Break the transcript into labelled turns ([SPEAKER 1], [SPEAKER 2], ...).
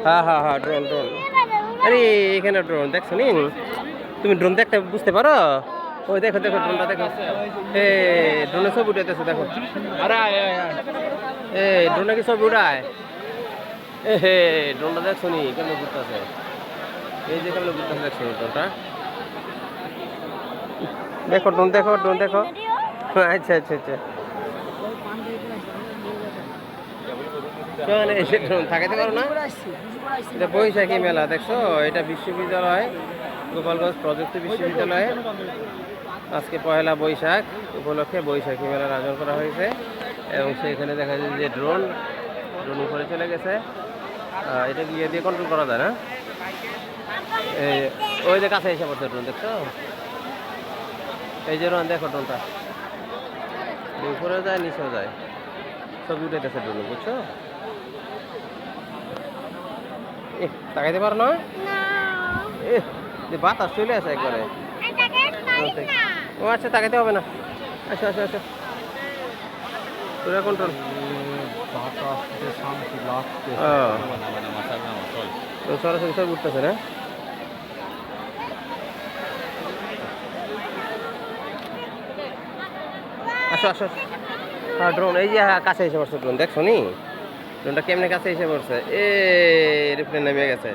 [SPEAKER 1] হ্যাঁ হ্যাঁ হ্যাঁ, ড্রোন ড্রোন। আরে এখানে ড্রোন দেখছো নি? তুমি ড্রোন দেখতে বুঝতে পারো? ওই দেখো দেখো ড্রোনটা দেখো। এ ড্রোনের ছবি উঠাইতেছে দেখো। এ ড্রোনে কি ছবি উঠায়? এ হে ড্রোনটা দেখছো নি কেমন ঘুরতেছে? এই যে কেমন ঘুরতেছে দেখছো ড্রোনটা? দেখো ড্রোন দেখো ড্রোন দেখো। আচ্ছা আচ্ছা আচ্ছা। শোন এসে ড্রোন থাকাইতে পারো না? এটা বৈশাখী মেলা দেখছো? এটা বিশ্ববিদ্যালয়, গোপালগঞ্জ প্রযুক্তি বিশ্ববিদ্যালয়ে আজকে পয়লা বৈশাখ উপলক্ষে বৈশাখী মেলার আয়োজন করা হয়েছে এবং সেখানে দেখা যায় যে ড্রোন ড্রোন উপরে চলে গেছে। এটা গিয়ে দিয়ে কন্ট্রোল করা যায় না? এই ওই যে কাছে এসে পড়ছে ড্রোন দেখছো? এই যে ড্রোন দেখো ড্রোনটা উপরে যায় নিচেও যায়, ছবি উঠেছে ড্রোন বুঝছো? তাকাইতে পারো না? বাতাস চলে আসে একবারে। ও আচ্ছা তাকাইতে হবে না। আচ্ছা আচ্ছা আচ্ছা পুরো কন্ট্রোল। সরাসরি সব উঠতেছে না? আসো আসো। হ্যাঁ ড্রোন এই যে কাছে এসে পড়ছে ড্রোন দেখছো নি? ড্রোনটা কেমনে কাছে এসে পড়ছে? এ এরোপ্লেন নেমে গেছে।